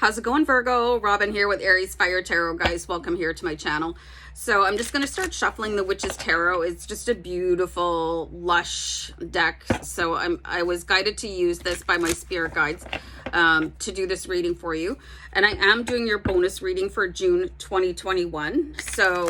How's it going, Virgo? Robin here with AriesFireTarot, guys. Welcome here to my channel. So I'm just going to start shuffling the Witch's Tarot. It's just a beautiful, lush deck. So I was guided to use this by my spirit guides to do this reading for you. And I am doing your bonus reading for June 2021. So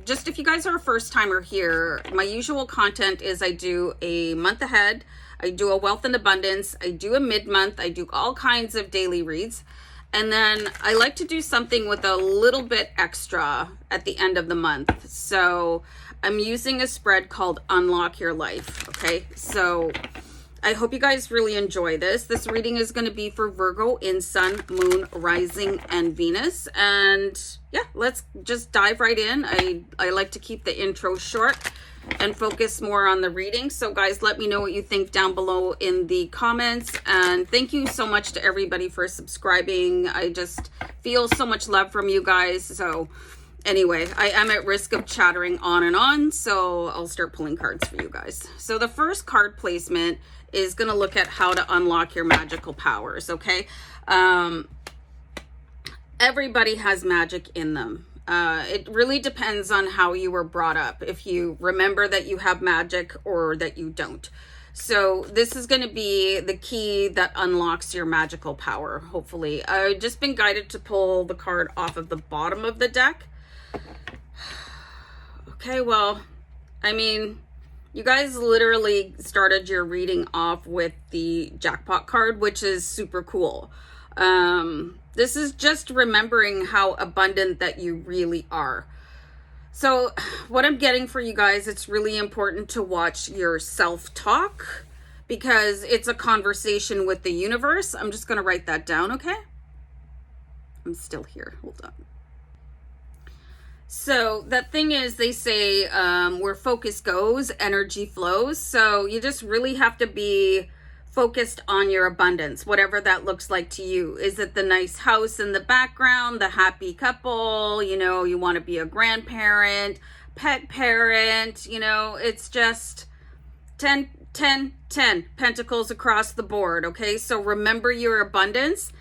just if you guys are a first timer here, my usual content is I do a month ahead, I do a wealth and abundance, I do a mid-month, I do all kinds of daily reads. And then I like to do something with a little bit extra at the end of the month. So I'm using a spread called Unlock Your Life. Okay, so I hope you guys really enjoy this. This reading is going to be for Virgo in Sun, Moon, Rising, and Venus. And yeah, let's just dive right in. I like to keep the intro short and focus more on the reading. So guys, let me know what you think down below in the comments. And thank you so much to everybody for subscribing. I just feel so much love from you guys. So anyway, I am at risk of chattering on and on, so I'll start pulling cards for you guys. So the first card placement is going to look at how to unlock your magical powers, okay? Everybody has magic in them. It really depends on how you were brought up, if you remember that you have magic or that you don't. So this is going to be the key that unlocks your magical power, hopefully. I've just been guided to pull the card off of the bottom of the deck. Okay, well, I mean, you guys literally started your reading off with the jackpot card, which is super cool. This is just remembering how abundant that you really are. So what I'm getting for you guys, it's really important to watch your self-talk because it's a conversation with the universe. I'm just going to write that down, okay? I'm still here. Hold on. So that thing is, they say where focus goes, energy flows. So you just really have to be focused on your abundance, whatever that looks like to you. Is it the nice house in the background, the happy couple, you know, you want to be a grandparent, pet parent, you know, it's just 10, 10, 10 pentacles across the board, okay? So remember your abundance,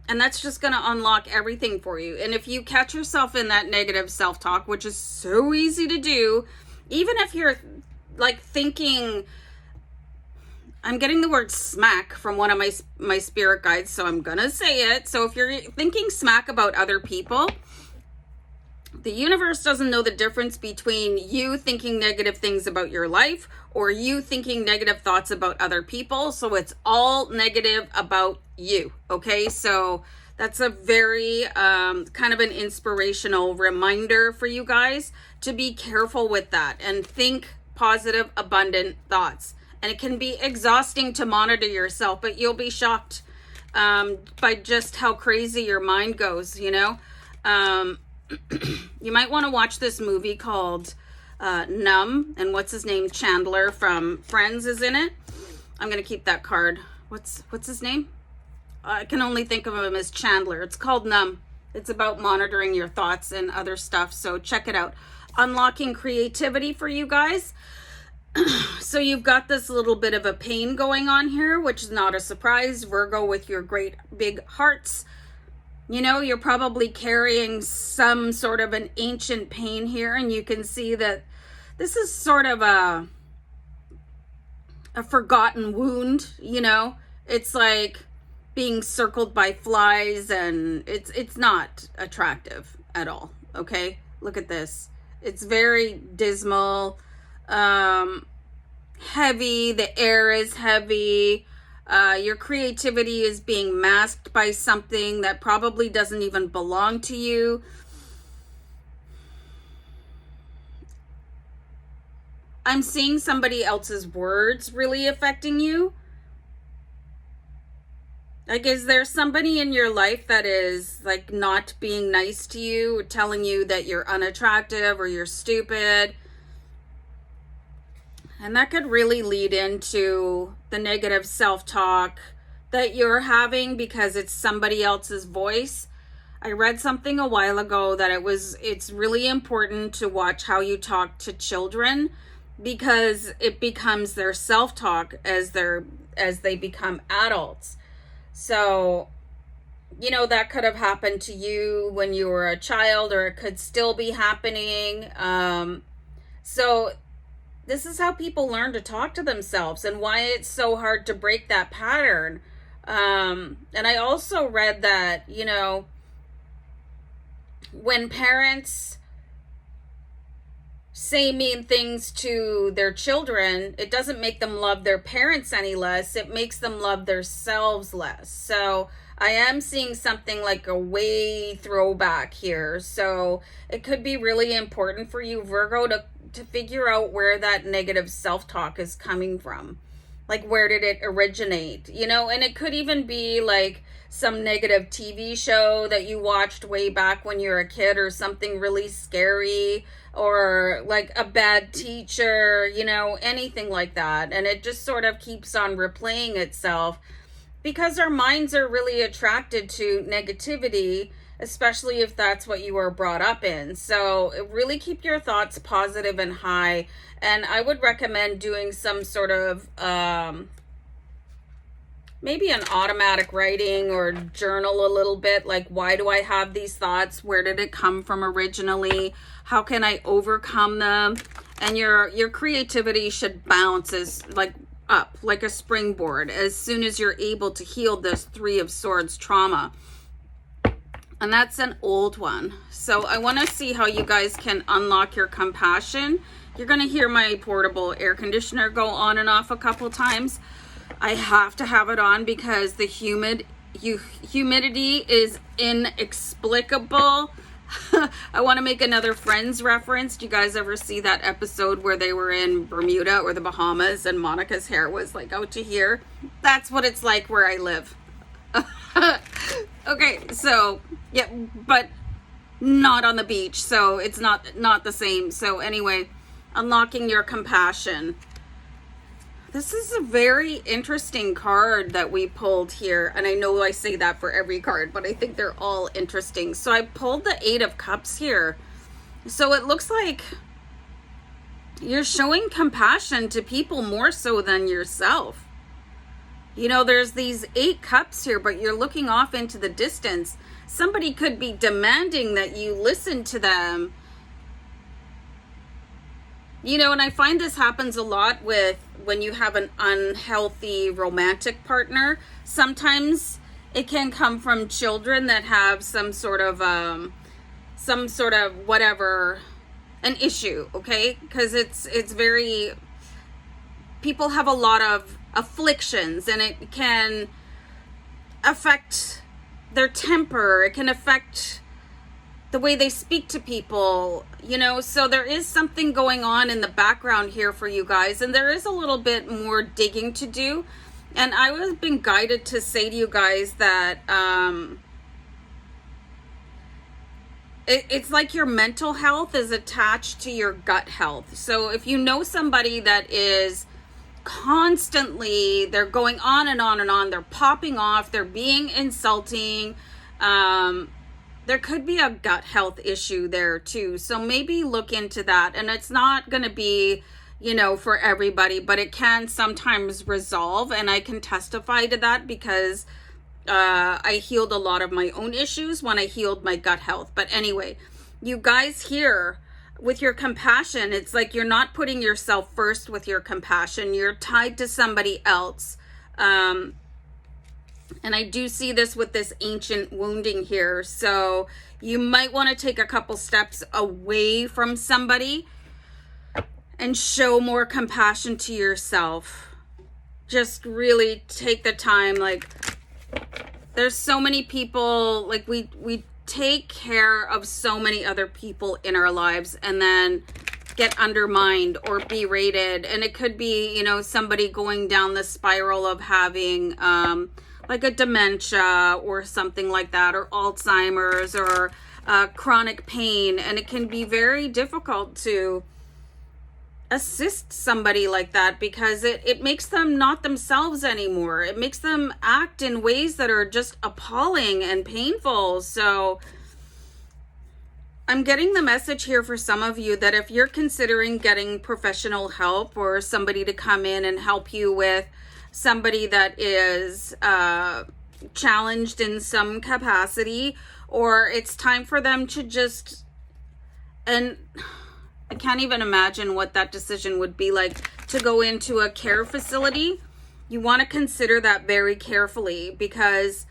and that's just going to unlock everything for you. And if you catch yourself in that negative self-talk, which is so easy to do, even if you're like thinking, I'm getting the word smack from one of my spirit guides, so I'm gonna say it. So if you're thinking smack about other people, the universe doesn't know the difference between you thinking negative things about your life or you thinking negative thoughts about other people. So it's all negative about you, okay? So that's a very kind of an inspirational reminder for you guys to be careful with that and think positive, abundant thoughts. And it can be exhausting to monitor yourself, but you'll be shocked by just how crazy your mind goes, you know? You might want to watch this movie called Numb, and what's his name? Chandler from Friends is in it. I'm going to keep that card. What's his name? I can only think of him as Chandler. It's called Numb. It's about monitoring your thoughts and other stuff, so check it out. Unlocking creativity for you guys. So you've got this little bit of a pain going on here, which is not a surprise. Virgo with your great big hearts. You know, you're probably carrying some sort of an ancient pain here, and you can see that this is sort of a forgotten wound, you know? It's like being circled by flies, and it's not attractive at all, okay? Look at this. It's very dismal. Heavy, the air is heavy, your creativity is being masked by something that probably doesn't even belong to you. I'm seeing somebody else's words really affecting you. Like, is there somebody in your life that is like not being nice to you, or telling you that you're unattractive or you're stupid? And that could really lead into the negative self-talk that you're having because it's somebody else's voice. I read something a while ago that it's really important to watch how you talk to children because it becomes their self-talk as they become adults. So you know, that could have happened to you when you were a child, or it could still be happening. So this is how people learn to talk to themselves, and why it's so hard to break that pattern. And I also read that, you know, when parents say mean things to their children, it doesn't make them love their parents any less. It makes them love themselves less. So I am seeing something like a way throwback here. So it could be really important for you, Virgo, to figure out where that negative self-talk is coming from. Like, where did it originate? You know, and it could even be like some negative TV show that you watched way back when you were a kid, or something really scary, or like a bad teacher, you know, anything like that. And it just sort of keeps on replaying itself, because our minds are really attracted to negativity, especially if that's what you were brought up in. So really keep your thoughts positive and high. And I would recommend doing some sort of maybe an automatic writing or journal a little bit. Like, why do I have these thoughts? Where did it come from originally? How can I overcome them? And your creativity should bounce up like a springboard as soon as you're able to heal this Three of Swords trauma. And that's an old one. So I want to see how you guys can unlock your compassion. You're going to hear my portable air conditioner go on and off a couple times. I have to have it on because the humidity is inexplicable. I want to make another Friends reference. Do you guys ever see that episode where they were in Bermuda or the Bahamas and Monica's hair was like out to here? That's what it's like where I live. Okay, so yeah, but not on the beach, so it's not the same. So anyway, unlocking your compassion. This is a very interesting card that we pulled here, and I know I say that for every card, but I think they're all interesting. So I pulled the Eight of Cups here. So it looks like you're showing compassion to people more so than yourself. You know, there's these 8 cups here, but you're looking off into the distance. Somebody could be demanding that you listen to them. You know, and I find this happens a lot with when you have an unhealthy romantic partner. Sometimes it can come from children that have some sort of whatever, an issue, okay? Because it's very, people have a lot of afflictions, and it can affect their temper. It can affect the way they speak to people, you know. So there is something going on in the background here for you guys, and there is a little bit more digging to do. And I was been guided to say to you guys that it's like your mental health is attached to your gut health. So if you know somebody that is constantly, they're going on and on and on, they're popping off, they're being insulting, there could be a gut health issue there too. So maybe look into that. And it's not going to be, you know, for everybody, but it can sometimes resolve. And I can testify to that because I healed a lot of my own issues when I healed my gut health. But anyway, you guys here with your compassion, it's like you're not putting yourself first with your compassion. You're tied to somebody else. And I do see this with this ancient wounding here. So you might want to take a couple steps away from somebody and show more compassion to yourself. Just really take the time. Like, there's so many people, like we take care of so many other people in our lives and then get undermined or berated. And it could be, you know, somebody going down the spiral of having like a dementia or something like that, or Alzheimer's, or chronic pain. And it can be very difficult to assist somebody like that because it makes them not themselves anymore. It makes them act in ways that are just appalling and painful. So I'm getting the message here for some of you that if you're considering getting professional help or somebody to come in and help you with somebody that is, challenged in some capacity, or it's time for them to just, and I can't even imagine what that decision would be like, to go into a care facility. You want to consider that very carefully, because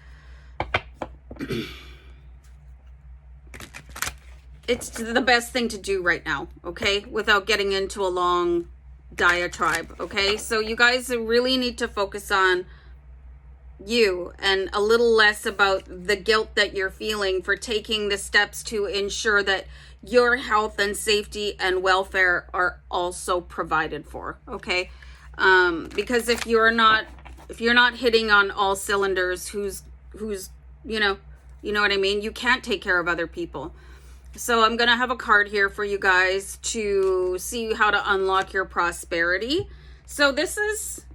it's the best thing to do right now, okay? Without getting into a long diatribe, okay? So you guys really need to focus on you and a little less about the guilt that you're feeling for taking the steps to ensure that your health and safety and welfare are also provided for, okay? Because if you're not hitting on all cylinders, who's you know what I mean? You can't take care of other people. So I'm going to have a card here for you guys to see how to unlock your prosperity. So this is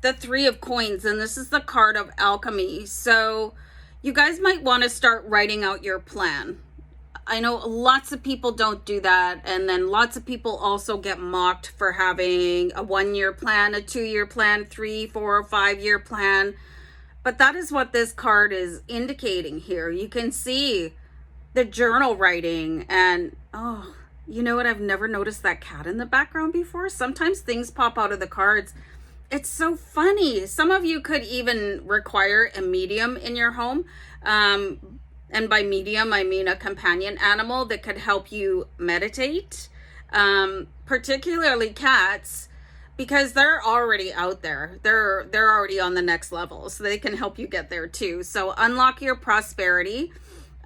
the Three of Coins, and this is the card of alchemy. So you guys might want to start writing out your plan. I know lots of people don't do that, and then lots of people also get mocked for having a 1-year plan, a 2-year plan, 3, 4, or 5-year plan. But that is what this card is indicating here. You can see the journal writing, and oh, you know what? I've never noticed that cat in the background before. Sometimes things pop out of the cards. It's so funny. Some of you could even require a medium in your home. And by medium, I mean a companion animal that could help you meditate, particularly cats, because they're already out there. They're already on the next level, so they can help you get there too. So unlock your prosperity.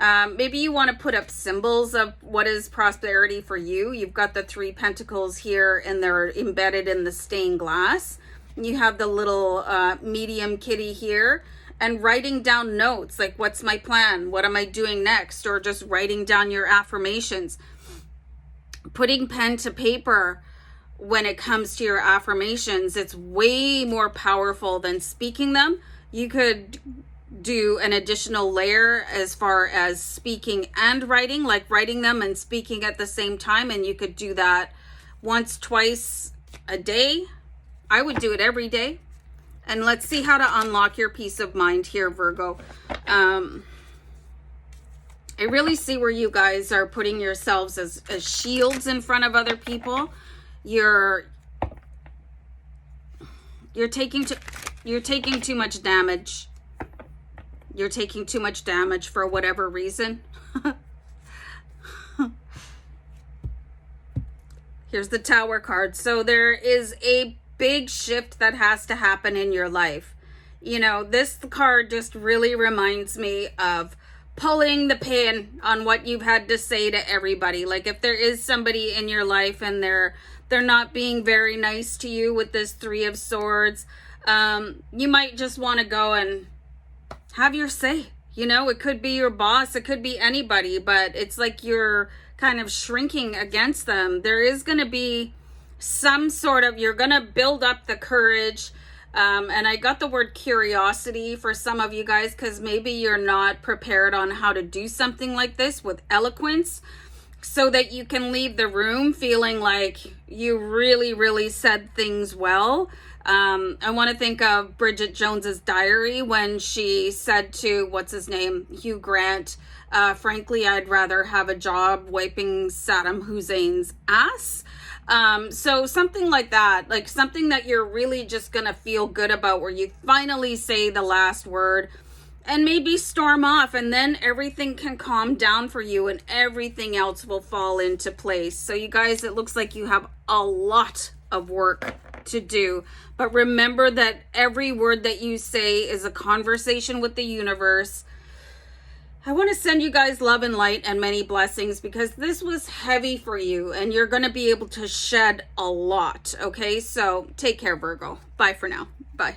Maybe you want to put up symbols of what is prosperity for you. You've got the 3 pentacles here, and they're embedded in the stained glass. You have the little medium kitty here. And writing down notes, like, what's my plan? What am I doing next? Or just writing down your affirmations. Putting pen to paper when it comes to your affirmations, it's way more powerful than speaking them. You could do an additional layer as far as speaking and writing, like writing them and speaking at the same time. And you could do that once, twice a day. I would do it every day. And let's see how to unlock your peace of mind here, Virgo. I really see where you guys are putting yourselves as shields in front of other people. You're taking too much damage. You're taking too much damage for whatever reason. Here's the Tower card. So there is a big shift that has to happen in your life. You know, this card just really reminds me of pulling the pin on what you've had to say to everybody. Like, if there is somebody in your life and they're not being very nice to you with this 3 of Swords, you might just want to go and have your say. You know, it could be your boss, it could be anybody, but it's like you're kind of shrinking against them. There is going to be some sort of, you're going to build up the courage. And I got the word curiosity for some of you guys, because maybe you're not prepared on how to do something like this with eloquence, so that you can leave the room feeling like you really, really said things well. I want to think of Bridget Jones's Diary when she said to, what's his name, Hugh Grant, frankly, I'd rather have a job wiping Saddam Hussein's ass. So something like that, like something that you're really just gonna feel good about, where you finally say the last word and maybe storm off, and then everything can calm down for you and everything else will fall into place. So you guys, it looks like you have a lot of work to do, but remember that every word that you say is a conversation with the universe. I want to send you guys love and light and many blessings, because this was heavy for you and you're going to be able to shed a lot. Okay, so take care, Virgo. Bye for now. Bye.